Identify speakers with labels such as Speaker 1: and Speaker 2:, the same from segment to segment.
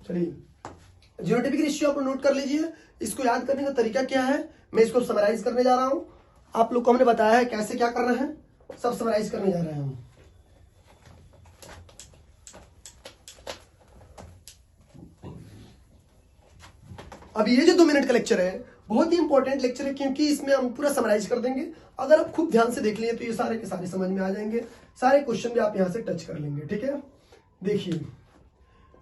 Speaker 1: चलिए, genotypic ratio आप note कर लीजिए। इसको याद करने का तरीका क्या है, मैं इसको समराइज करने जा रहा हूं। आप लोग को हमने बताया है कैसे क्या करना है, सब समराइज करने जा रहे हैं हम। अब ये जो 2 मिनट का लेक्चर है बहुत ही इंपॉर्टेंट लेक्चर है, क्योंकि इसमें हम पूरा समराइज कर देंगे। अगर आप खूब ध्यान से देख लिए तो ये सारे के सारे समझ में आ जाएंगे, सारे क्वेश्चन भी आप यहां से टच कर लेंगे। ठीक है, देखिए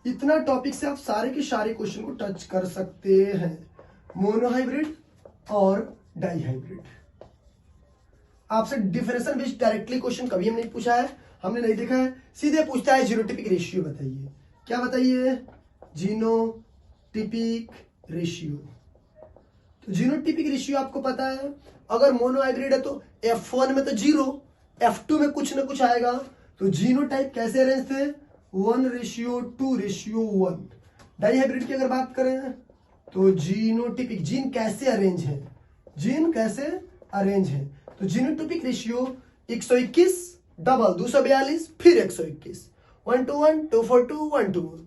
Speaker 1: इतना टॉपिक से आप सारे के सारे क्वेश्चन को टच कर सकते हैं, मोनोहाइब्रिड और डाईहाइब्रिड। आपसे डिफरेंशियल बेस्ड डायरेक्टली क्वेश्चन कभी हमने नहीं पूछा है, हमने नहीं देखा है। सीधे पूछता है जीनोटाइपिक रेशियो बताइए। क्या बताइए? Genotypic ratio. तो जीनोटाइपिक रेशियो आपको पता है, अगर मोनोहाइब्रिड है तो F1 में तो 0, F2 में कुछ ना कुछ आएगा। तो जीनोटाइप कैसे अरेंज थे? 1:2:1। डाईहाइब्रिड की अगर बात करें तो जीनोटाइपिक, जीन कैसे अरेंज है, जीन कैसे अरेंज है। तो जीनोटाइपिक रेशियो 121 डबल 242 फिर 121, 1:1 2:4 1:1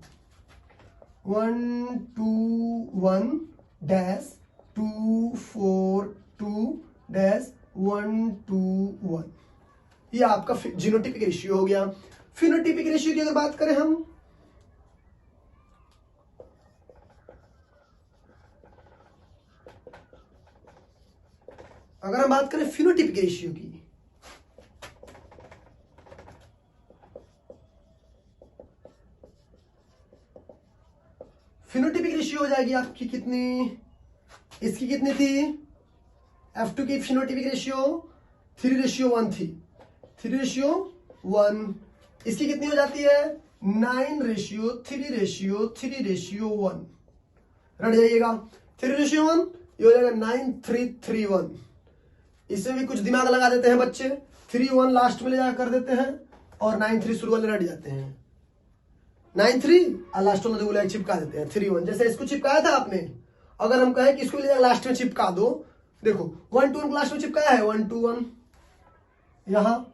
Speaker 1: 1:1 डैश 2:4 डैश 1:1। ये आपका जीनोटाइपिक रेशियो हो गया। फिनोटाइपिक रेशियो की अगर बात करें हम, अगर हम बात करें फिनोटाइपिक रेशियो की, फिनोटाइपिक रेशियो हो जाएगी आपकी कितनी, इसकी कितनी थी? F2 की फिनोटाइपिक रेशियो 3:1 थी, 3:1। इसकी कितनी हो जाती है? 9:3:3:1। रट जाइएगा, 3:1 ये हो जाएगा 9:3:3:1। इसमें भी कुछ दिमाग लगा देते हैं बच्चे, 3:1 लास्ट में ले जाकर कर देते हैं और 9:3 शुरू वाले रट जाते हैं। 9:3 और लास्ट वाला जो चिपका देते हैं 3:1। जैसे इसको चिपकाया था आपने, अगर हम कहें कि इसको ले लास्ट में चिपका दो, देखो 1:1 लास्ट में चिपकाया है, 1:1 यहाँ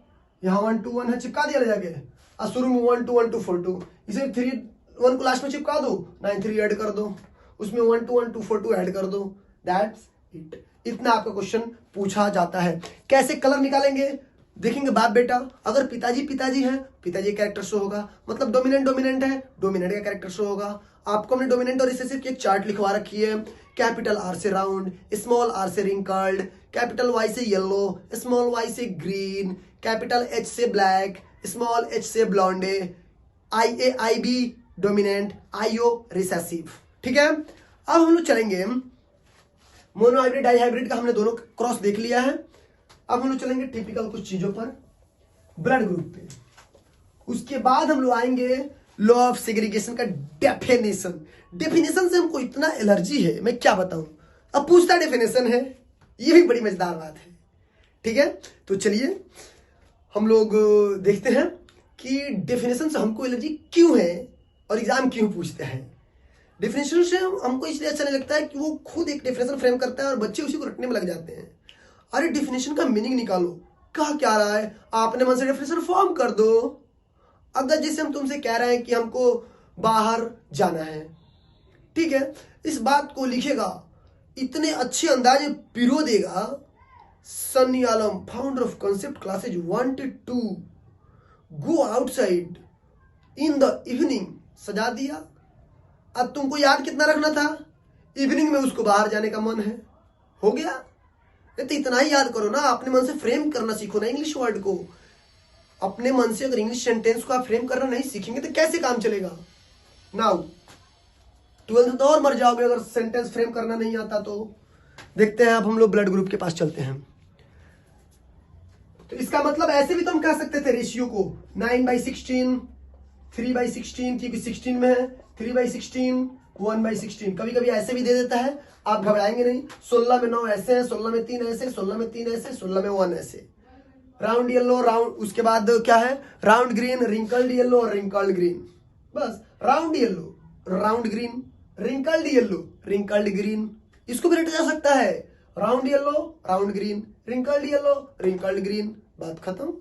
Speaker 1: 1:1 है, चिपका दिया ले जाके। और शुरू में 1:1 2:4 इसे 3:1 को लास्ट में चिपका दो, 9:3 ऐड कर दो, उसमें 1:1 2:4 ऐड कर दो, दैट्स इट। इतना आपका क्वेश्चन पूछा जाता है। कैसे कलर निकालेंगे देखेंगे बाप बेटा। अगर पिताजी हैं, पिताजी का कैरेक्टर शो होगा, मतलब डोमिनेंट है, डोमिनेंट का कैरेक्टर शो होगा। आपको हमने डोमिनेंट और रिसेसिव की एक चार्ट लिखवा रखी है। कैपिटल आर से राउंड, स्मॉल आर से रिंकल्ड, कैपिटल वाई से येलो, स्मॉल वाई से ग्रीन, कैपिटल एच से ब्लैक, स्मॉल एच से ब्लॉन्डे, आई बी डोमिनेंट, IO रिसेसिव। ठीक है, अब हम लोग चलेंगे मोनोहाइब्रिड डाईहाइब्रिड का हमने दोनों क्रॉस देख लिया है। अब हम लोग चलेंगे टिपिकल कुछ चीजों पर, ब्लड ग्रुप पे। उसके बाद हम लोग आएंगे लॉ ऑफ सेग्रीगेशन का डेफिनेशन। डेफिनेशन से हमको इतना एलर्जी है, मैं क्या बताऊं। अब पूछता डेफिनेशन है, ये भी बड़ी मजेदार बात है। ठीक है, तो चलिए हम लोग देखते हैं कि डेफिनेशन से हमको एलर्जी क्यों है और एग्जाम क्यों पूछते हैं। डेफिनेशन से हमको इसलिए अच्छा नहीं लगता है कि वो खुद एक डेफिनेशन फ्रेम करता है और बच्चे उसी को रटने में लग जाते हैं। अरे डेफिनेशन का मीनिंग निकालो, कहा क्या रहा है, आपने मन से डेफिनेशन फॉर्म कर दो। अगर जैसे हम तुमसे कह रहे हैं कि हमको बाहर जाना है, ठीक है, इस बात को लिखेगा, इतने अच्छे अंदाज में पिरो देगा। Sunny Alam, founder of concept classes, wanted to go outside in the evening, सजा दिया। अब तुमको याद कितना रखना था, इवनिंग में उसको बाहर जाने का मन है, हो गया। तो इतना ही याद करो ना, अपने मन से फ्रेम करना सीखो ना इंग्लिश वर्ड को। अपने मन से अगर इंग्लिश सेंटेंस को आप फ्रेम करना नहीं सीखेंगे तो कैसे काम चलेगा। नाउ 12th तो और मर जाओगे अगर सेंटेंस फ्रेम करना नहीं आता तो। देखते हैं, अब हम लोग ब्लड ग्रुप के पास चलते हैं। तो इसका मतलब ऐसे भी तो हम कह सकते थे रेशियो को 9/16, 3/16, क्योंकि 16 में है, 3/16, 1/16। कभी कभी ऐसे भी दे देता है, आप घबराएंगे नहीं। 16 में 9 ऐसे हैं, 16 में 3 ऐसे, 16 में 3 ऐसे, 16 में 1 ऐसे। राउंड येलो, राउंड, उसके बाद क्या है, राउंड ग्रीन, रिंकल्ड येलो और रिंकल्ड ग्रीन। बस round yellow, round green, wrinkled yellow, wrinkled green. इसको भी रटा जा सकता है, round yellow, round green, wrinkled yellow, wrinkled green. बात खत्म।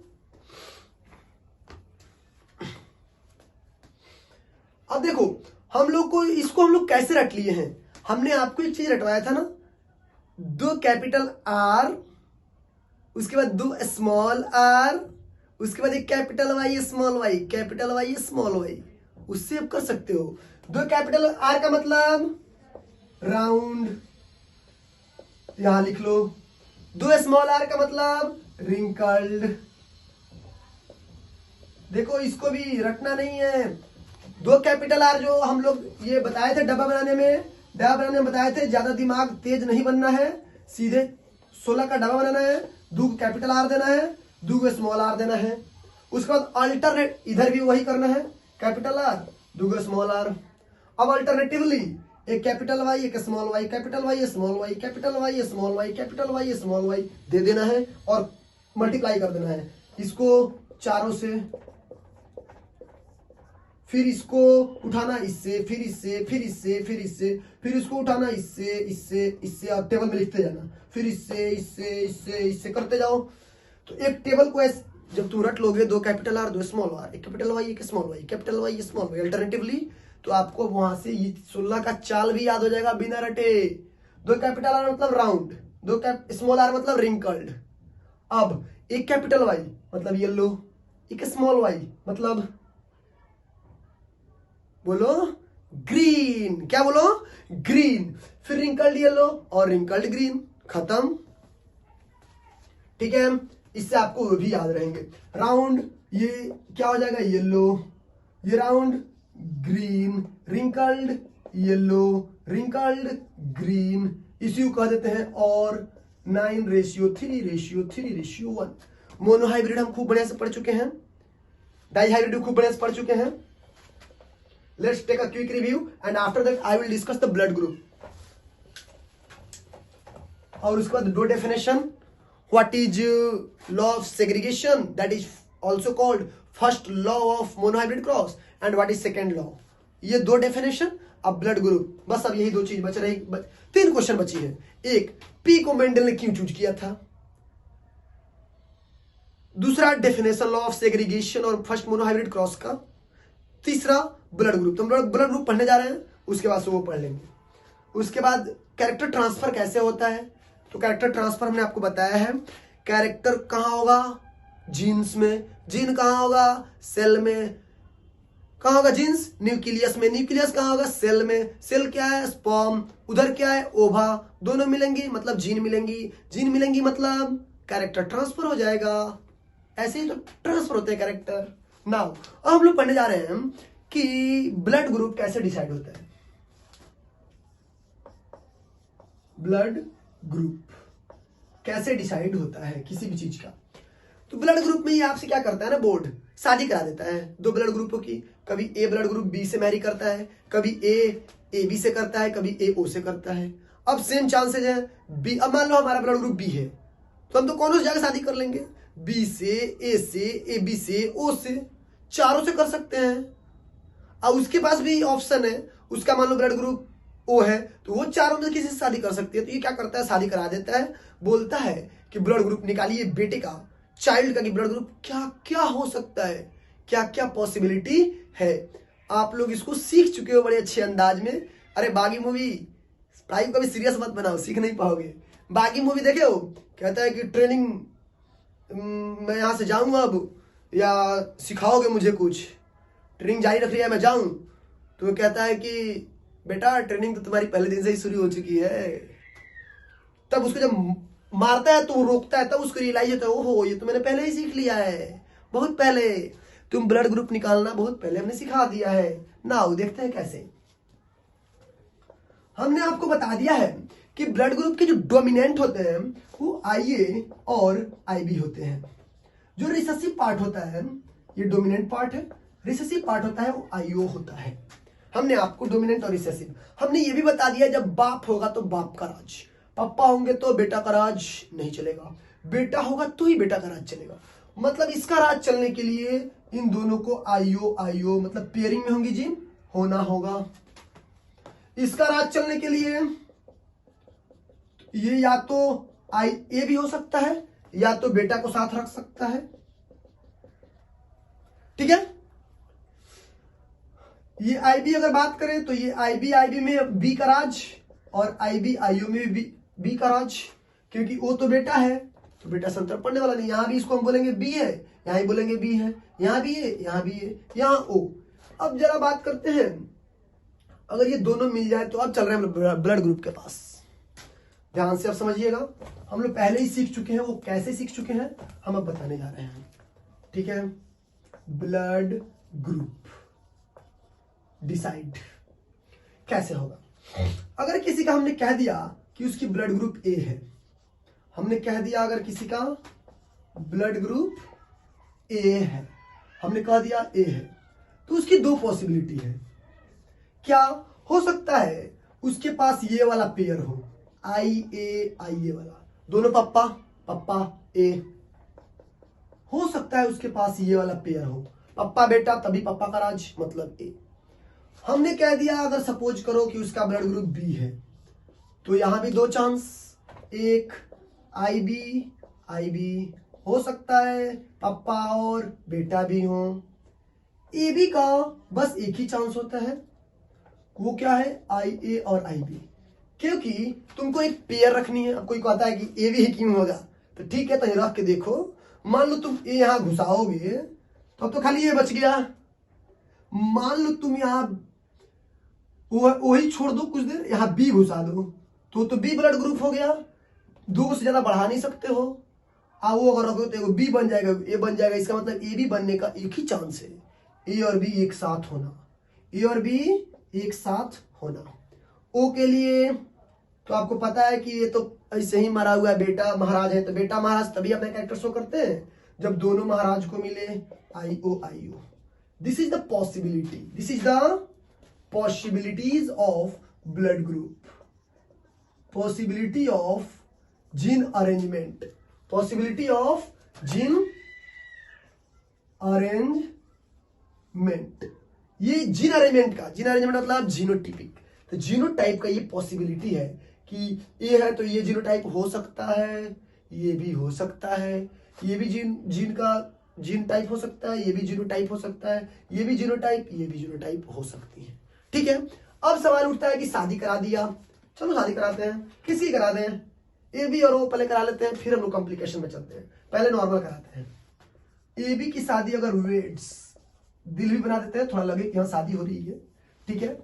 Speaker 1: अब देखो, हम लोग को इसको हम लोग कैसे रट लिए हैं, हमने आपको एक चीज रटवाया था ना, 2 कैपिटल आर, उसके बाद 2 स्मॉल आर, उसके बाद एक capital Y small Y, capital Y small Y, उससे आप कर सकते हो। 2 कैपिटल आर का मतलब राउंड, यहां लिख लो। 2 स्मॉल आर का मतलब रिंकल्ड। देखो इसको भी रखना नहीं है। 2 कैपिटल आर जो हम लोग ये बताए थे डब्बा बनाने में बताए थे, ज्यादा दिमाग तेज नहीं बनना है, सीधे 16 का डब्बा बनाना है, 2 कैपिटल आर देना है, 2 स्मॉल आर देना है। उसके बाद अल्टरनेट इधर भी वही करना है, कैपिटल आर 2 स्मॉल आर। अब अल्टरनेटिवली एक कैपिटल वाई एक small Y, capital Y small Y, capital Y small Y, capital Y small Y दे देना है और मल्टीप्लाई कर देना है इसको चारों से, फिर इसको उठाना इससे, फिर इससे, फिर इससे, फिर इससे, फिर इसको उठाना इससे, इससे, इससे, और टेबल में लिखते जाना, फिर इससे, इससे, इससे, इससे करते जाओ। तो एक टेबल को ऐसे जब तुम रट लोगे, 2 कैपिटल आर 2 स्मॉल आर, एक कैपिटल वाई एक small Y, capital Y small Y alternatively, तो आपको वहां से 16 का चाल भी याद हो जाएगा बिना रटे। 2 कैपिटल आर मतलब राउंड, 2 स्मॉल आर मतलब रिंकल्ड। अब एक कैपिटल वाई मतलब येलो, एक स्मॉल वाई मतलब बोलो ग्रीन, क्या बोलो ग्रीन, फिर रिंकल्ड येलो और रिंकल्ड ग्रीन, खत्म। ठीक है, इससे आपको वो भी याद रहेंगे। राउंड ये क्या हो जाएगा येलो, ये round green, wrinkled yellow, wrinkled green, इसी को कह देते हैं और 9:3:1। मोनो हाइब्रिड हम खूब बढ़िया से पढ़ चुके हैं, डाई हाइब्रिड खूब बढ़िया से पढ़ चुके हैं। Let's take a quick review and after that I will discuss the blood group. और उसके बाद 2 definition. What is law of segregation? That is also called first law of monohybrid cross. And what is second law? ये 2 definition. अब blood group. बस अब यही 2 चीज बच रही, 3 क्वेश्चन बची है। एक, पी को मेंडल ने क्यों चूज किया था, दूसरा डेफिनेशन लॉ ऑफ सेग्रीगेशन और फर्स्ट मोनोहाइब्रिड क्रॉस का, तीसरा ब्लड ग्रुप। तो हम लोग ब्लड ग्रुप पढ़ने जा रहे हैं, उसके बाद से वो पढ़ लेंगे। उसके बाद कैरेक्टर ट्रांसफर कैसे होता है, तो कैरेक्टर ट्रांसफर हमने आपको बताया है। कैरेक्टर कहाँ होगा, जीन्स में, जीन कहाँ होगा, सेल में, कहाँ होगा जीन्स, न्यूक्लियस में, न्यूक्लियस कहाँ होगा, सेल में, सेल क्या है स्पर्म, उधर क्या है ओवा, दोनों मिलेंगी मतलब जीन मिलेंगी, जीन मिलेंगी मतलब कैरेक्टर ट्रांसफर हो जाएगा। ऐसे ही तो ट्रांसफर होते हैं कैरेक्टर। नाउ अब हम लोग पढ़ने जा रहे हैं कि ब्लड ग्रुप कैसे डिसाइड होता है। ब्लड ग्रुप कैसे डिसाइड होता है किसी भी चीज का, तो ब्लड ग्रुप में ये आपसे क्या करता है ना, बोर्ड शादी करा देता है 2 ब्लड ग्रुपों की। कभी ए ब्लड ग्रुप बी से मैरी करता है, कभी ए बी से करता है, कभी ए ओ से करता है। अब सेम चांसेज है बी, अब मान लो हमारा ब्लड ग्रुप बी है, तो हम तो कौन से जाकर शादी कर लेंगे, बी से, ए बी से, ओ से, चारों से कर सकते हैं। अब उसके पास भी ऑप्शन है, उसका मान लो ब्लड ग्रुप ओ है, तो वो चारों में किसी से शादी कर सकती है। तो ये क्या करता है, शादी करा देता है, बोलता है कि ब्लड ग्रुप निकालिए बेटे का, चाइल्ड का, कि ब्लड ग्रुप क्या क्या हो सकता है, क्या क्या पॉसिबिलिटी है। आप लोग इसको सीख चुके हो बड़े अच्छे अंदाज में। अरे बागी मूवी, पढ़ाई को भी सीरियस मत बनाओ, सीख नहीं पाओगे। बागी मूवी देखे हो, कहता है कि ट्रेनिंग मैं यहां से जाऊंगा अब, या सिखाओगे मुझे कुछ, ट्रेनिंग जारी रख लिया मैं जाऊं, तो वो कहता है कि बेटा ट्रेनिंग तो तुम्हारी पहले दिन से ही शुरू हो चुकी है। तब उसको जब मारता है तो वो रोकता है, तब उसको रियलाइज होता है ओहो ये तो मैंने पहले ही सीख लिया है, बहुत पहले, तुम ब्लड ग्रुप निकालना बहुत पहले हमने सिखा दिया है। नाउ देखते हैं कैसे। हमने आपको बता दिया है कि ब्लड ग्रुप के जो डोमिनेंट होते हैं वो IA और IB होते हैं। जो रिसेसिव पार्ट होता है, ये डोमिनेंट पार्ट है, रिसेसिव पार्ट होता है वो IO होता है। हमने आपको डोमिनेंट और रिसेसिव, हमने ये भी बता दिया जब बाप होगा तो बाप का राज, पापा होंगे तो बेटा का राज नहीं चलेगा, बेटा होगा तो ही बेटा का राज चलेगा। मतलब इसका राज चलने के लिए इन दोनों को IO मतलब पेयरिंग में होंगी जीन होना होगा। इसका राज चलने के लिए ये या तो IA भी हो सकता है या तो बेटा को साथ रख सकता है, ठीक है। ये आईबी अगर बात करें तो ये आईबी में बी का राज और आईबी आईओ में भी बी का राज, क्योंकि ओ तो बेटा है तो बेटा से अंतर पड़ने वाला नहीं। यहां भी इसको हम बोलेंगे बी है, यहां ही बोलेंगे बी है, यहां भी है, यहां भी है, यहां ओ। अब जरा बात करते हैं, अगर ये दोनों मिल जाए तो अब चल रहे हैं ब्लड ग्रुप के पास। ध्यान से अब समझिएगा, हम लोग पहले ही सीख चुके हैं, वो कैसे सीख चुके हैं हम अब बताने जा रहे हैं। ठीक है, ब्लड ग्रुप डिसाइड कैसे होगा। अगर किसी का हमने कह दिया कि उसकी ब्लड ग्रुप ए है, हमने कह दिया अगर किसी का ब्लड ग्रुप ए है, हमने कह दिया ए है, तो उसकी दो पॉसिबिलिटी है। क्या हो सकता है? उसके पास ये वाला पेयर हो, आई ए वाला, दोनों पप्पा ए। हो सकता है उसके पास ये वाला पेयर हो, पप्पा बेटा तभी पप्पा का राज मतलब ए। हमने कह दिया अगर सपोज करो कि उसका ब्लड ग्रुप बी है, तो यहां भी दो चांस, एक आईबी हो सकता है पप्पा और बेटा भी हो। ए बी का बस एक ही चांस होता है, वो क्या है? आई ए और आई बी, क्योंकि तुमको एक पेयर रखनी है। अब कोई कहता है कि ए बी क्यों होगा, तो ठीक है, तो रख के देखो। मान लो तुम ए यहां घुसाओगे तो अब तो खाली ये बच गया। मान लो तुम यहां वही छोड़ दो, कुछ देर यहां बी घुसा दो, तो बी ब्लड ग्रुप हो गया। दो से ज्यादा बढ़ा नहीं सकते हो। वो अगर रखो तो बी बन जाएगा, ए बन जाएगा। इसका मतलब ए बी बनने का एक ही चांस है, ए और बी एक साथ होना, ए और बी एक साथ होना। ओ के लिए तो आपको पता है कि ये तो ऐसे ही मरा हुआ है, बेटा महाराज है, तो बेटा महाराज तभी अपने कैरेक्टर शो करते हैं जब दोनों महाराज को मिले I O. This is the possibility, this is the possibilities of blood group, possibility of gene arrangement, possibility of gene arrangement। ये जीन अरेंजमेंट मतलब जीनोटिपिक, तो जीनोटाइप का ये पॉसिबिलिटी है कि ये है तो ये जीनोटाइप हो सकता है, ये भी हो सकता है, ये भी जीन टाइप हो सकता है, ये भी जीनोटाइप हो सकता है, ये भी जीनोटाइप, ये भी जीनोटाइप हो सकती है। ठीक है, अब सवाल उठता है कि शादी करा दिया, चलो शादी कराते हैं, किसी करा दें, ए बी और ओ पहले करा लेते हैं, फिर हम लोग कॉम्प्लिकेशन में चलते हैं। पहले नॉर्मल कराते हैं। ए बी की शादी अगर वेट्स, दिल भी बना देते हैं थोड़ा लगे कि हाँ शादी हो रही है। ठीक है,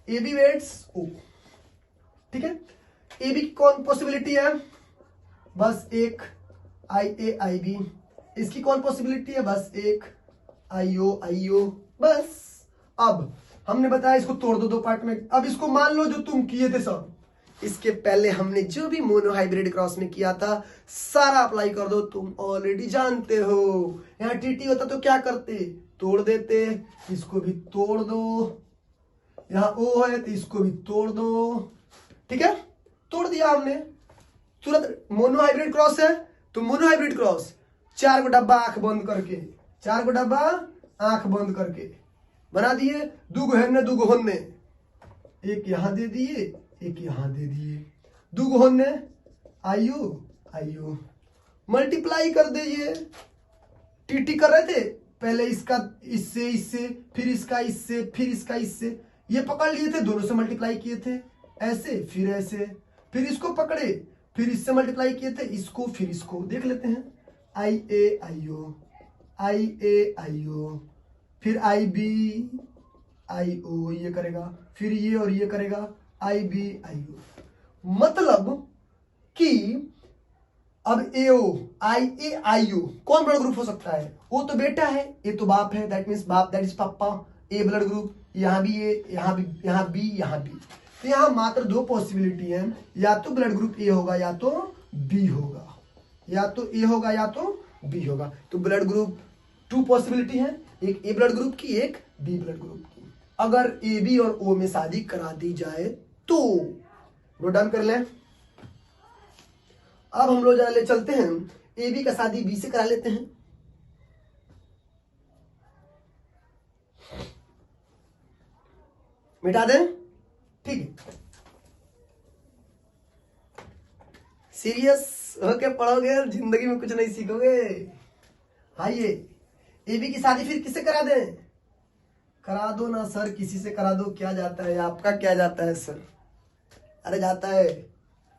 Speaker 1: ए बी वेट्स ओ। ठीक है, ए बी की कौन पॉसिबिलिटी है? बस एक आई ए आई बी। इसकी कौन पॉसिबिलिटी है? बस एक आई ओ। बस अब हमने बताया इसको तोड़ दो पार्ट में। अब इसको मान लो जो तुम किए थे सब, इसके पहले हमने जो भी मोनो हाइब्रिड क्रॉस में किया था सारा अप्लाई कर दो। तुम ऑलरेडी जानते हो, यहाँ टीटी होता तो क्या करते? तोड़ देते। इसको भी तोड़ दो। यहाँ ओ है तो इसको भी तोड़ दो। ठीक है, तोड़ दिया हमने तुरंत। मोनो हाइब्रिड क्रॉस है तो मोनो हाइब्रिड क्रॉस 4 गो डब्बा आंख बंद करके, 4 गो डब्बा आंख बंद करके बना दिए। 2 गो हेन्ने 2 गो होन्ने, एक यहां दे दिए, एक यहां दे दिए। 2 गो होन्ने आइयो मल्टीप्लाई कर दीजिए। टीटी कर रहे थे पहले, इसका इससे, फिर इसका इससे, फिर इसका इससे, ये पकड़ लिए थे, दोनों से मल्टीप्लाई किए थे ऐसे, फिर ऐसे, फिर इसको पकड़े, फिर इससे मल्टीप्लाई किए थे, इसको फिर इसको। देख लेते हैं, आई ए आईओ, फिर आई बी आई ओ, ये करेगा, फिर ये और ये करेगा, आई बी आई ओ। मतलब कि अब ए ओ आई ए आई ओ कौन ब्लड ग्रुप हो सकता है? वो तो बेटा है, ये तो बाप है, दैट मीन्स बाप, दैट इज पापा। ए ब्लड ग्रुप, यहां भी ए, यहां भी, यहां बी, यहां बी। तो यहां मात्र 2 पॉसिबिलिटी है, या तो ब्लड ग्रुप ए होगा या तो बी होगा, या तो ए होगा या तो बी होगा। तो ब्लड ग्रुप 2 पॉसिबिलिटी है, एक ए ब्लड ग्रुप की, एक बी ब्लड ग्रुप की। अगर ए बी और ओ में शादी करा दी जाए तो नोट डाउन कर लें। अब हम लोग ले चलते हैं, ए बी का शादी बी से करा लेते हैं। मिटा दें, ठीक है। सीरियस होके पढ़ोगे जिंदगी में कुछ नहीं सीखोगे। आइए, ए बी की शादी फिर किससे करा दें? करा दो ना सर, किसी से करा दो, क्या जाता है आपका, क्या जाता है सर, अरे जाता है।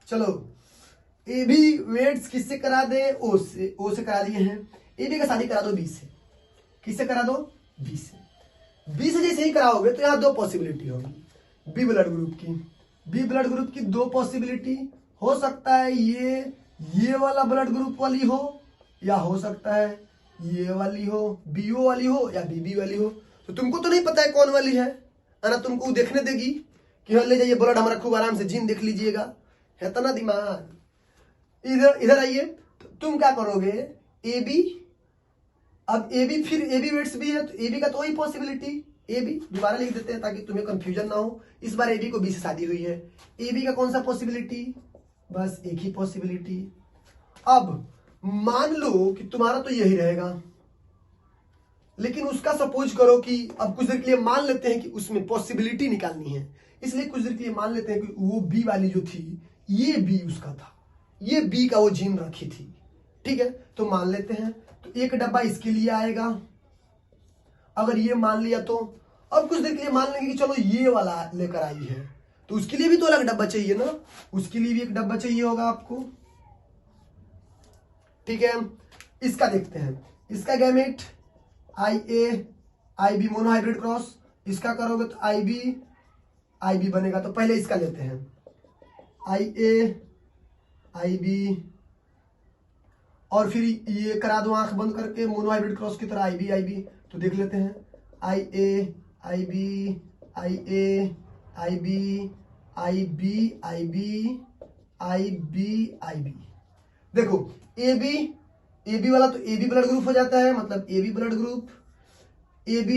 Speaker 1: चलो ए बी वेट्स किससे करा दे, ओ से करा दिए हैं। ए बी का शादी करा दो बी से, किससे करा दो, बी से। बी से जैसे ही कराओगे तो यहाँ दो पॉसिबिलिटी होगी बी ब्लड ग्रुप की। बी ब्लड ग्रुप की दो पॉसिबिलिटी हो सकता है, ये वाला ब्लड ग्रुप वाली हो, या हो सकता है ये वाली हो, बीओ वाली हो, या बीबी वाली हो। तो तुमको तो नहीं पता है कौन वाली है ना, तुमको देखने देगी कि हाँ ले जाइए ब्लड हमारा खूब आराम से जीन देख लीजिएगा, है तो ना दिमाग। इधर आइए, तो तुम क्या करोगे, ए बी, अब ए बी फिर ए बी वेट्स भी है, तो ए बी का तो वही पॉसिबिलिटी, ए बी दोबारा लिख देते हैं ताकि तुम्हें कंफ्यूजन ना हो। इस बार ए बी को बी से शादी हुई है, ए बी का कौन सा पॉसिबिलिटी, बस एक ही पॉसिबिलिटी। अब मान लो कि तुम्हारा तो यही रहेगा, लेकिन उसका सपोज करो कि अब कुछ देर के लिए मान लेते हैं कि उसमें पॉसिबिलिटी निकालनी है, इसलिए कुछ देर के लिए मान लेते हैं कि वो बी वाली जो थी ये बी उसका था, ये बी का वो जीन रखी थी, ठीक है। तो मान लेते हैं, तो एक डब्बा इसके लिए आएगा, अगर ये मान लिया तो अब कुछ देर के लिए मान लेंगे कि चलो ये वाला लेकर आई है, तो उसके लिए भी तो अलग डब्बा चाहिए ना, उसके लिए भी एक डब्बा चाहिए होगा आपको, ठीक है। इसका देखते हैं, इसका gamete IA IB monohybrid cross, इसका करोगे तो IB बनेगा। तो पहले इसका लेते हैं, IA IB, और फिर ये करा दो आंख बंद करके मोनोहाइब्रिड क्रॉस की तरह IB। तो देख लेते हैं IA IB IA IB। देखो AB वाला तो AB ब्लड ग्रुप हो जाता है, मतलब AB ब्लड ग्रुप, AB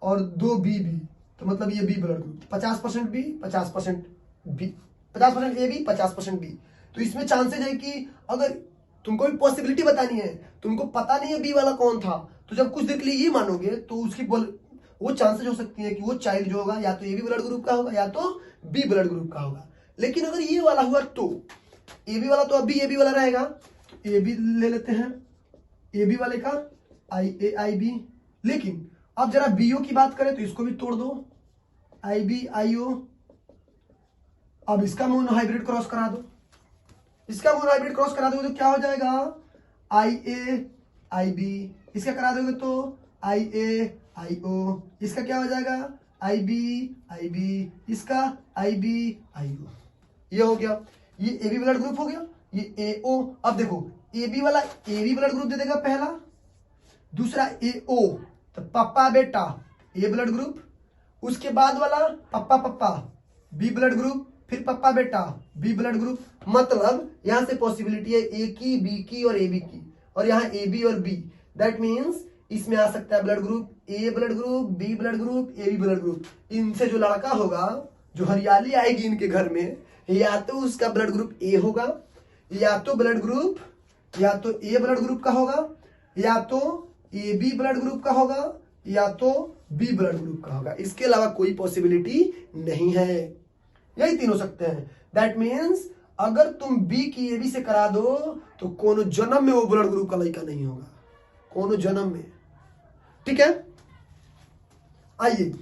Speaker 1: और 2 BB, तो मतलब ये B blood group, 50% B 50% B, 50% AB 50% B। तो इसमें चांसेज है कि अगर तुमको भी पॉसिबिलिटी बतानी है, तुमको पता नहीं है बी वाला कौन था, तो जब कुछ देर के लिए ये मानोगे तो उसकी वो चांसेज हो सकती है कि वो चाइल्ड जो होगा या तो ए बी ब्लड ग्रुप का होगा या तो बी ब्लड ग्रुप का होगा। लेकिन अगर ये वाला हुआ तो ए बी वाला तो अभी ए बी वाला रहेगा, तो ए बी ले लेते हैं, ए बी वाले का आई बी। लेकिन अब जरा बीओ की बात करें तो इसको भी तोड़ दो, IB IO। अब इसका मोनोहाइब्रिड क्रॉस करा दो, इसका मोनोहाइब्रिड क्रॉस करा दोगे तो क्या हो जाएगा, IA IB। इसका करा दोगे तो IA IO। इसका क्या हो जाएगा, IB, इसका IB IO। ये हो गया, ये AB ब्लड ग्रुप हो गया, ये AO। अब देखो AB वाला AB ब्लड ग्रुप दे देगा पहला, दूसरा AO तो पापा बेटा A ब्लड ग्रुप, उसके बाद वाला पापा B ब्लड ग्रुप, फिर पापा बेटा B ब्लड ग्रुप। मतलब यहां से पॉसिबिलिटी है A की, B की और AB की, और यहाँ AB और B। दैट मीन्स इसमें आ सकता है blood group A blood group, B blood group, AB blood group. इनसे जो लड़का होगा, जो हरियाली आएगी इनके घर में, या तो उसका ब्लड ग्रुप A होगा, या तो ब्लड ग्रुप या तो A ब्लड ग्रुप का होगा, या तो AB ब्लड ग्रुप का होगा, या तो B ब्लड ग्रुप का होगा। इसके अलावा कोई पॉसिबिलिटी नहीं है, यही तीन हो सकते हैं। दैट मीन्स अगर तुम B की AB से करा दो तो कोनो जन्म में वो ब्लड ग्रुप का लड़का नहीं होगा, कोनो जन्म में, ठीक है। आइए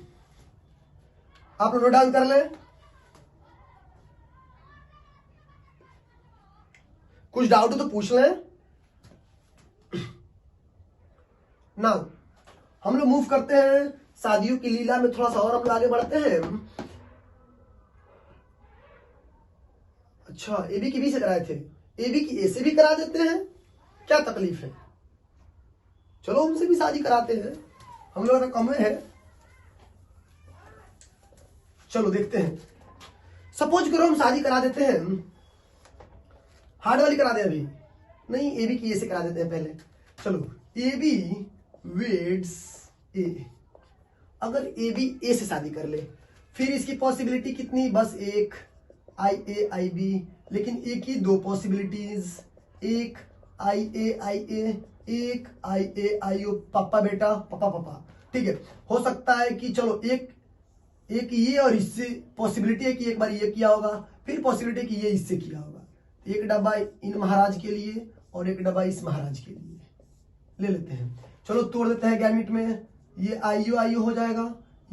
Speaker 1: आप नोट डाउन कर लें, कुछ डाउट हो तो पूछ लें ना। हम लोग मूव करते हैं शादियों की लीला में, थोड़ा सा और हम लोग आगे बढ़ते हैं। अच्छा AB की B से कराए थे, AB की A से भी करा देते हैं, क्या तकलीफ है, चलो उनसे भी शादी कराते हैं, हम लोगों का कम है। चलो देखते हैं, सपोज करो हम शादी करा देते हैं, हार्ड वाली करा दे, अभी नहीं AB की A से करा देते हैं पहले। चलो AB वेड्स A, अगर AB A से शादी कर ले, फिर इसकी पॉसिबिलिटी कितनी, बस एक, IA IB। लेकिन एक ही दो पॉसिबिलिटीज, एक IA IA, एक IA IO, पापा बेटा पापा, ठीक है। हो सकता है कि चलो एक ये और इससे पॉसिबिलिटी है कि एक बार ये किया होगा, फिर पॉसिबिलिटी है कि ये इससे किया होगा। एक डब्बा इन महाराज के लिए और एक डब्बा इस महाराज के लिए ले लेते हैं। चलो तोड़ देते हैं गैमिट में, ये IO हो जाएगा,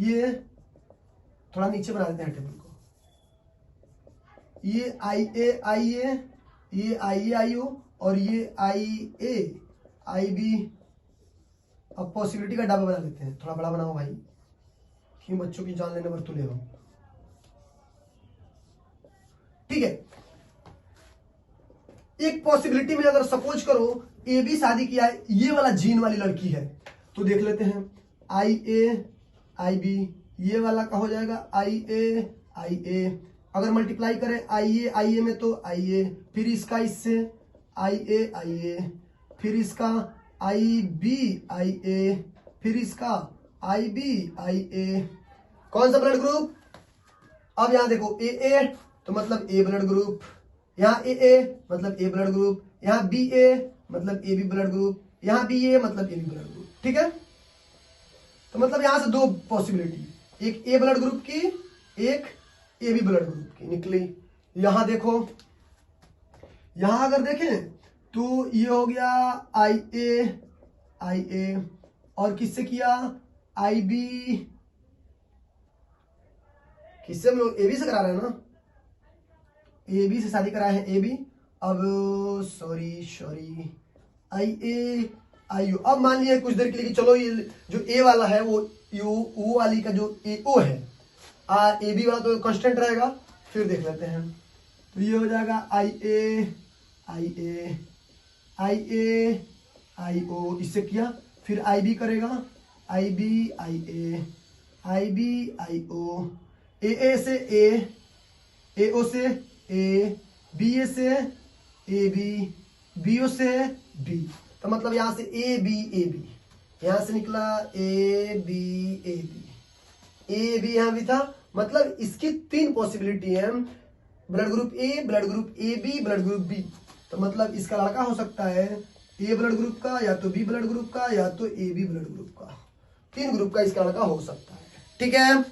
Speaker 1: ये थोड़ा नीचे बना देते हैं टेबल को, ये आई ए आई ए, ये आई ए आई ओ, और ये आई ए आई बी। अब पॉसिबिलिटी का डब्बा बना देते हैं, थोड़ा बड़ा बनाओ भाई, क्यों बच्चों की जान लेने पर तुले हो। ठीक है, एक पॉसिबिलिटी में अगर सपोज करो ए बी शादी किया है, ये वाला जीन वाली लड़की है, तो देख लेते हैं आई ए आई बी, ये वाला का हो जाएगा आई ए। अगर मल्टीप्लाई करें आई ए में तो आई ए, फिर इसका इससे आई ए, फिर इसका आई बी ए, फिर इसका आई बी ए। कौन सा ब्लड ग्रुप? अब यहां देखो ए तो मतलब ए ब्लड ग्रुप, यहाँ ए मतलब ए ब्लड ग्रुप, यहाँ बी ए मतलब ए बी ब्लड ग्रुप, यहाँ बी ए मतलब ए बी ब्लड ग्रुप। ठीक है, तो मतलब यहां से दो पॉसिबिलिटी, एक ए ब्लड ग्रुप की, एक ए बी ब्लड ग्रुप की निकली। यहां देखो, यहां अगर देखें तो ये हो गया आई ए, और किससे किया? आई बी, किससे हम लोग? ए बी से करा रहे हैं ना, ए बी से शादी कराए हैं ए बी। अब सॉरी आई ए आई ओ। अब मान लिया कुछ देर के लिए कि चलो ये जो ए वाला है वो ओ वाली का जो ए ओ है, ए बी वाला तो कांस्टेंट रहेगा। फिर देख लेते हैं, तो ये हो जाएगा आई ए आई ओ, इससे किया, फिर आई बी करेगा, आई बी आई ओ, ए से ए ओ से ए, बी ए से ए बी ओ से बी। तो मतलब यहां से ए बी, यहां से निकला ए बी यहां भी था। मतलब इसकी तीन पॉसिबिलिटी है, blood group A, blood group A B, blood group B. तो मतलब इसका लड़का हो सकता है ए ब्लड ग्रुप का, या तो बी ब्लड ग्रुप का, या तो ए बी ब्लड ग्रुप का। तीन ग्रुप का इसका लड़का हो सकता है। ठीक है,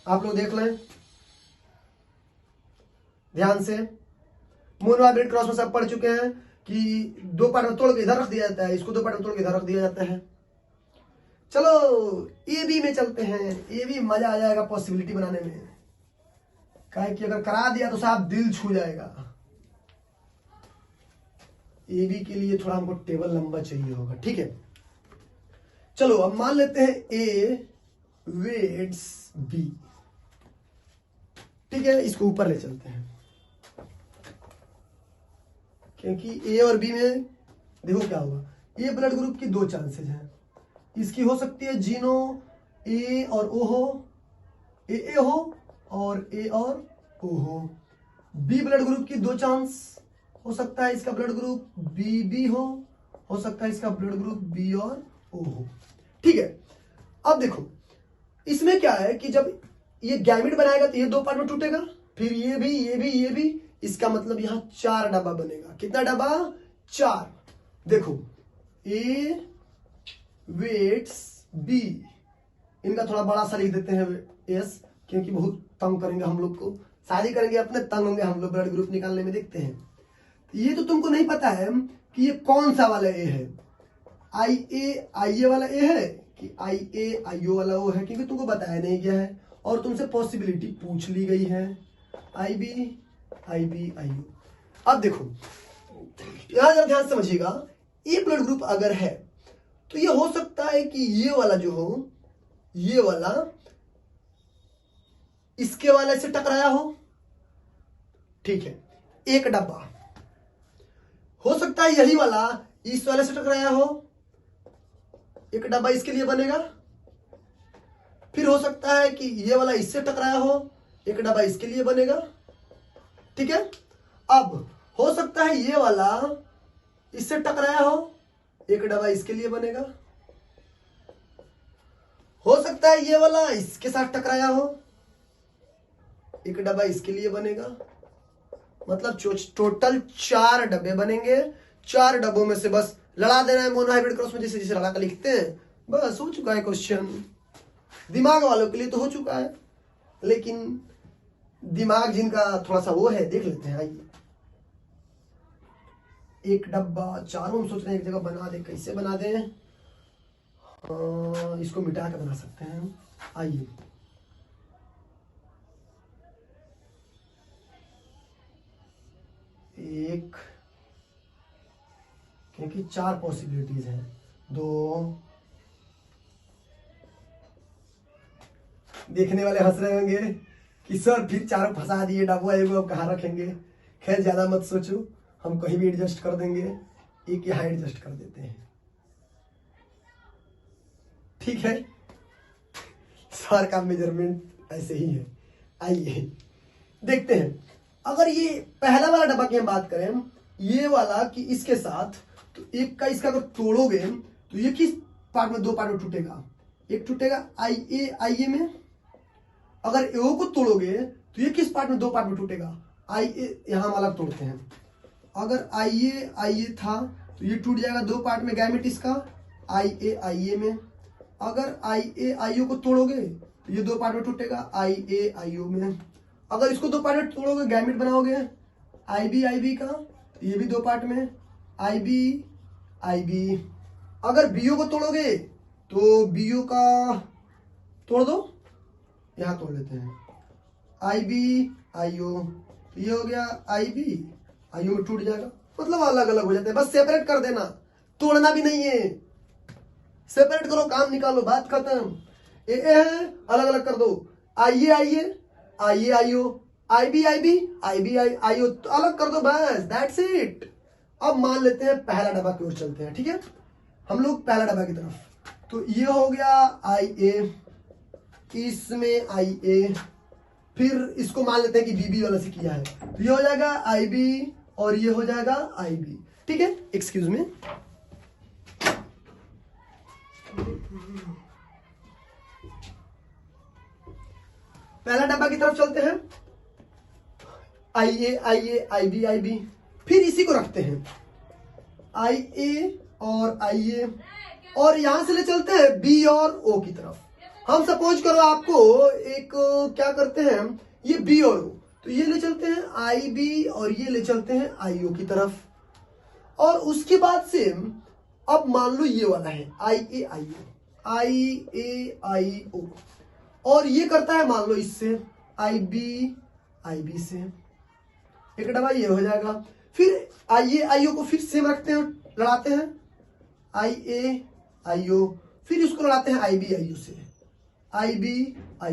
Speaker 1: आप लोग देख लें ध्यान से। मोनोहाइब्रिड क्रॉस में सब पढ़ चुके हैं कि दो पार्ट में तोड़ के इधर रख दिया जाता है, इसको दो पार्ट में तोड़ के इधर रख दिया जाता है। चलो ए बी में चलते हैं, ए बी मजा आ जाएगा पॉसिबिलिटी बनाने में, काहे कि अगर करा दिया तो साहब दिल छू जाएगा। ए बी के लिए थोड़ा हमको टेबल लंबा चाहिए होगा। ठीक है, चलो अब मान लेते हैं ए वेट्स बी। ठीक है, इसको ऊपर ले चलते हैं, क्योंकि ए और बी में देखो क्या होगा। ए ब्लड ग्रुप की दो चांसेस हैं, इसकी हो सकती है जीनो ए और ओ हो, ए हो और ए और ओ हो। बी ब्लड ग्रुप की दो चांस हो सकता है, इसका ब्लड ग्रुप बी हो सकता है इसका ब्लड ग्रुप बी और ओ हो। ठीक है, अब देखो इसमें क्या है कि जब ये गैमेट बनाएगा तो ये दो पार्ट में टूटेगा, फिर ये भी, इसका मतलब यहां 4 डब्बा बनेगा। कितना डब्बा? 4। देखो ए वेट्स बी, इनका थोड़ा बड़ा सा लिख देते हैं एस, क्योंकि बहुत तंग करेंगे हम लोग को, शादी करेंगे अपने, तंग होंगे हम लोग ब्लड ग्रुप निकालने में। देखते हैं, ये तो तुमको नहीं पता है कि ये कौन सा वाला ए है, आई ए वाला ए है कि आई ओ वाला ओ है, क्योंकि तुमको बताया नहीं गया है और तुमसे पॉसिबिलिटी पूछ ली गई है आई बी आई ओ। अब देखो यहां जरा ध्यान समझिएगा, ए ब्लड ग्रुप अगर है तो ये हो सकता है कि ये वाला जो हो, ये वाला इसके वाले से टकराया हो। ठीक है, एक डब्बा हो सकता है, यही वाला इस वाले से टकराया हो, एक डब्बा इसके लिए बनेगा। फिर हो सकता है कि ये वाला इससे टकराया हो, एक डब्बा इसके लिए बनेगा। ठीक है, अब हो सकता है ये वाला इससे टकराया हो, एक डब्बा इसके लिए बनेगा। हो सकता है ये वाला इसके साथ टकराया हो, एक डब्बा इसके लिए बनेगा। मतलब टोटल 4 डब्बे बनेंगे। 4 डब्बों में से बस लड़ा देना है मोनोहाइब्रिड क्रॉस में, जैसे लड़ा कर लिखते हैं, बस हो चुका है क्वेश्चन। दिमाग वालों के लिए तो हो चुका है, लेकिन दिमाग जिनका थोड़ा सा वो है, देख लेते हैं। आइए, एक डब्बा, चारों सोच रहे हैं एक जगह बना दे, कैसे बना दें? इसको मिटा के बना सकते हैं हम। आइए, एक, क्योंकि 4 पॉसिबिलिटीज हैं, 2, देखने वाले हंस रहे होंगे कि सर फिर 4 फंसा दिए, डब्बा एगो अब कहाँ रखेंगे। खैर ज्यादा मत सोचो, हम कहीं भी एडजस्ट कर देंगे, एक यहाँ एडजस्ट कर देते हैं, ठीक है। सर का मेजरमेंट ऐसे ही है। आइए देखते हैं, अगर ये पहला वाला डब्बा की हम बात करें, ये वाला कि इसके साथ, तो एक का इसका अगर तोड़ोगे तो ये किस पार्ट में, 2 पार्ट में टूटेगा। एक टूटेगा आई ए में, अगर ए को तोड़ोगे तो ये किस पार्ट में, 2 पार्ट में टूटेगा। आई ए यहां वाला तोड़ते हैं, अगर आई ए था तो ये टूट जाएगा 2 पार्ट में, गैमेट इसका आई ए में। अगर आई ओ को तोड़ोगे तो ये 2 पार्ट में टूटेगा, आई ओ में। अगर इसको 2 पार्ट में तोड़ोगे, गैमेट बनाओगे आई बी का, तो ये भी 2 पार्ट में, आई बी। अगर बीओ को तोड़ोगे तो बीओ का तोड़ दो, यहां तोड़ लेते हैं, आई बी आई ओ, तो ये हो गया आई बी आई ओ में टूट जाएगा। मतलब अलग अलग हो जाते हैं, बस सेपरेट कर देना, तोड़ना भी नहीं है, सेपरेट करो, काम निकालो, बात खत्म। ए है, अलग अलग कर दो, आई ए आई ओ, आई बी आई ओ, तो अलग कर दो, बस दैट्स इट। अब मान लेते हैं पहला डब्बा की ओर चलते हैं, ठीक है। हम लोग पहला डब्बा की तरफ, तो ये हो गया आई ए, इसमें आई ए, फिर इसको मान लेते हैं कि बीबी वाला से किया है, तो ये हो जाएगा आई बी और ये हो जाएगा आई बी, ठीक है। एक्सक्यूज मी, पहला डब्बा की तरफ चलते हैं, आई बी, फिर इसी को रखते हैं आई ए और आई ए, और यहां से ले चलते हैं बी और ओ की तरफ। हम सपोज करो आपको एक क्या करते हैं, ये बी और ओ, तो ये ले चलते हैं आई बी और ये ले चलते हैं आई ओ की तरफ। और उसके बाद से अब मान लो ये वाला है आई ए आई ओ, और ये करता है मान लो इससे आई बी से, एक डब्बा ये हो जाएगा। फिर आई ए आई ओ को फिर सेम रखते हैं, लड़ाते हैं आई ए आई ओ, फिर इसको लड़ाते हैं आई बी आई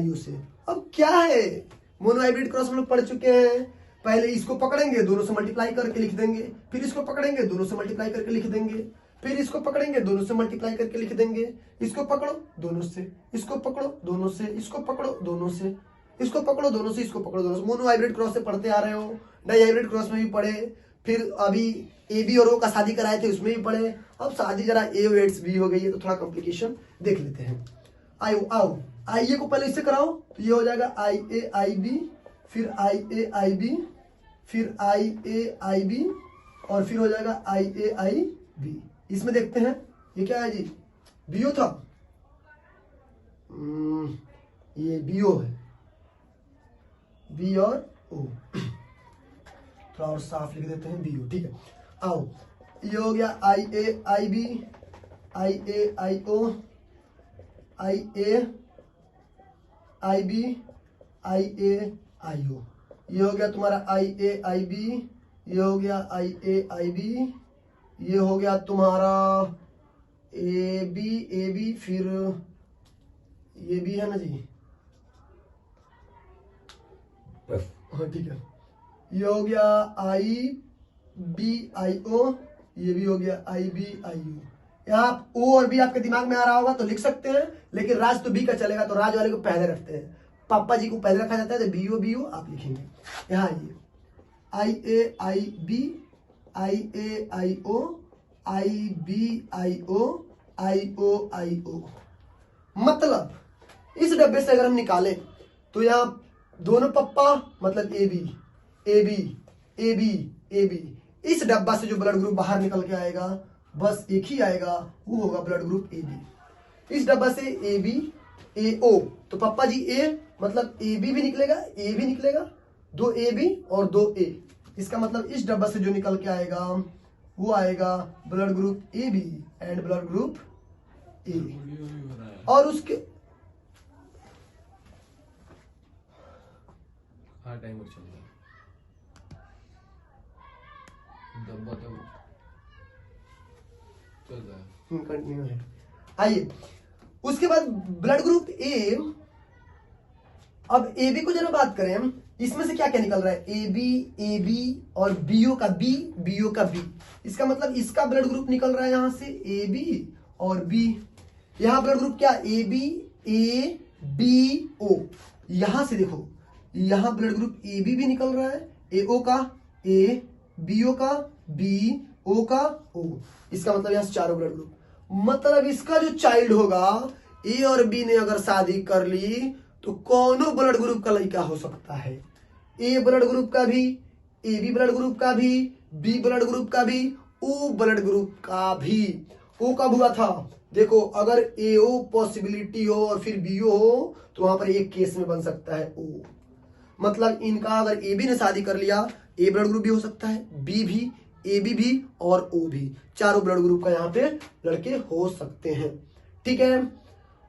Speaker 1: ओ से। अब क्या है, मोनो हाइब्रिड क्रॉस हम लोग पढ़ चुके हैं, पहले इसको पकड़ेंगे, दोनों से मल्टीप्लाई करके लिख देंगे, फिर इसको पकड़ेंगे, दोनों से मल्टीप्लाई करके लिख देंगे, फिर इसको पकड़ेंगे, दोनों से मल्टीप्लाई करके लिख देंगे, इसको पकड़ो दोनों से, इसको पकड़ो दोनों से, इसको पकड़ो दोनों से, इसको पकड़ो दोनों से, इसको पकड़ो दोनों से। मोनो हाइब्रिड क्रॉस से पढ़ते आ रहे हो, डाई हाइब्रिड क्रॉस में भी पढ़े, फिर अभी ए बी और ओ का शादी कराए थे उसमें भी पढ़े। अब शादी जरा ए वेट्स बी हो गई है तो थोड़ा कॉम्प्लिकेशन देख लेते हैं। आओ आई ए को पहले इससे कराओ, तो ये हो जाएगा आई ए आई बी, फिर आई ए आई बी, फिर आई ए आई बी, और फिर हो जाएगा आई ए आई बी। इसमें देखते हैं ये क्या है जी, बीओ था, ये बीओ है, बी और ओ, थोड़ा और साफ लिख देते हैं बीओ, ठीक है। आओ, ये हो गया आई ए आई बी, आई ए आई ओ, आई ए आई बी, आई ए आई ओ, ये हो गया तुम्हारा आई ए आई बी, ये हो गया आई ए आई बी, ये हो गया तुम्हारा ए बी, फिर ये भी है ना जी, हाँ ठीक है। ये हो गया आई बी आई ओ, ये भी हो गया आई बी आई ओ। यहाँ ओ और बी आपके दिमाग में आ रहा होगा तो लिख सकते हैं, लेकिन राज तो बी का चलेगा, तो राज वाले को पहले रखते हैं, पापा जी को पहले रखा जाता है, तो बी ओ आप लिखेंगे। यहाँ ये आई ए आई B, I A I O, I B I ओ, आई ओ आई ओ। मतलब इस डब्बे से अगर हम निकालें तो यहाँ दोनों पप्पा मतलब A B A B A B A B, इस डब्बा से जो ब्लड ग्रुप बाहर निकल के आएगा बस एक ही आएगा, वो होगा ब्लड ग्रुप ए बी। इस डब्बा से ए बी ए ओ, तो पप्पा जी ए मतलब ए बी भी निकलेगा, ए भी निकलेगा, 2 ए बी और 2 ए। इसका मतलब इस डब्बा से जो निकल के आएगा वो आएगा blood group A B and blood group A, और उसके
Speaker 2: टाइम चल रहा है,
Speaker 1: कंटिन्यू है। आइए उसके बाद ब्लड ग्रुप ए, अब ए बी को जरा बात करें, इसमें से क्या क्या निकल रहा है, ए बी और बीओ का बी, इसका मतलब इसका ब्लड ग्रुप निकल रहा है यहां से ए बी और बी। यहां ब्लड ग्रुप क्या, ए बी ओ, यहां से देखो यहां ब्लड ग्रुप ए बी निकल रहा है, ए ओ का ए, बी ओ का बी, ओ का ओ, इसका मतलब यहां से चारों ब्लड ग्रुप। मतलब इसका जो चाइल्ड होगा, ए और बी ने अगर शादी कर ली तो कौनों ब्लड ग्रुप का लड़का हो सकता है, ए ब्लड ग्रुप का भी, ए बी ब्लड ग्रुप का भी, बी ब्लड ग्रुप का भी, ओ ब्लड ग्रुप का भी। ओ कब हुआ था, देखो अगर ए ओ पॉसिबिलिटी हो और फिर बी ओ हो तो वहां पर एक केस में बन सकता है ओ। मतलब इनका अगर ए बी ने शादी कर लिया, ए ब्लड ग्रुप भी हो सकता है, बी भी, ए बी भी और ओ भी, चारों ब्लड ग्रुप का यहाँ पे लड़के हो सकते हैं। ठीक है,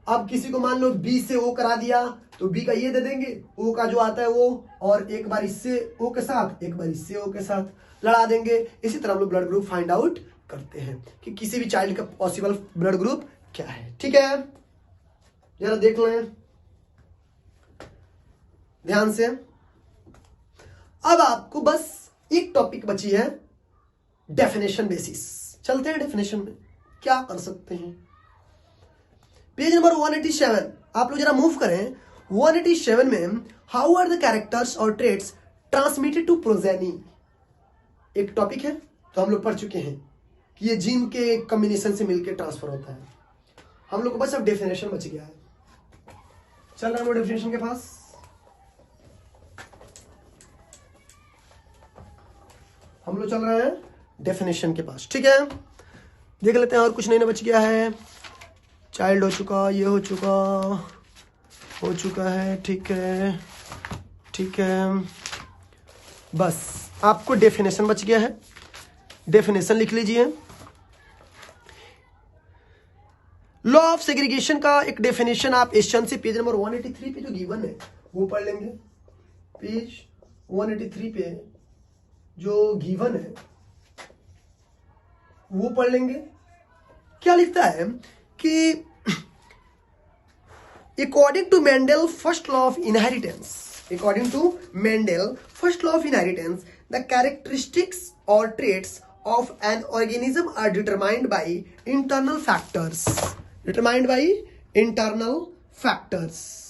Speaker 1: अब किसी को मान लो बी से ओ करा दिया तो बी का ये दे देंगे, ओ का जो आता है वो, और एक बार इससे ओ के साथ, एक बार इससे ओ के साथ लड़ा देंगे। इसी तरह हम लोग ब्लड ग्रुप फाइंड आउट करते हैं कि किसी भी चाइल्ड का पॉसिबल ब्लड ग्रुप क्या है। ठीक है, जरा देख लें ध्यान से। अब आपको बस एक टॉपिक बची है, डेफिनेशन बेसिस। चलते हैं डेफिनेशन में क्या कर सकते हैं। पेज नंबर 187 आप लोग जरा मूव करें। 187 में हाउ आर द कैरेक्टर्स और ट्रेट्स ट्रांसमिटेड टू प्रोजेनी, एक टॉपिक है तो हम लोग पढ़ चुके हैं कि ये जीन के कॉम्बिनेशन से मिलकर ट्रांसफर होता है। हम लोग को बस अब डेफिनेशन बच गया है। चल रहे हैं वो डेफिनेशन के पास। हम लोग चल रहे हैं डेफिनेशन के पास। ठीक है, देख लेते हैं और कुछ नहीं ना बच गया है। चाइल्ड हो चुका, ये हो चुका है। ठीक है, ठीक है, बस आपको डेफिनेशन बच गया है। डेफिनेशन लिख लीजिए। लॉ ऑफ सेग्रीगेशन का एक डेफिनेशन आप एशियन से पेज नंबर 183 पे जो गिवन है वो पढ़ लेंगे। पेज 183 पे जो गिवन है वो पढ़ लेंगे। क्या लिखता है कि according to Mendel first law of inheritance, according to Mendel first law of inheritance the characteristics और traits of an organism are determined by internal factors, determined by internal factors.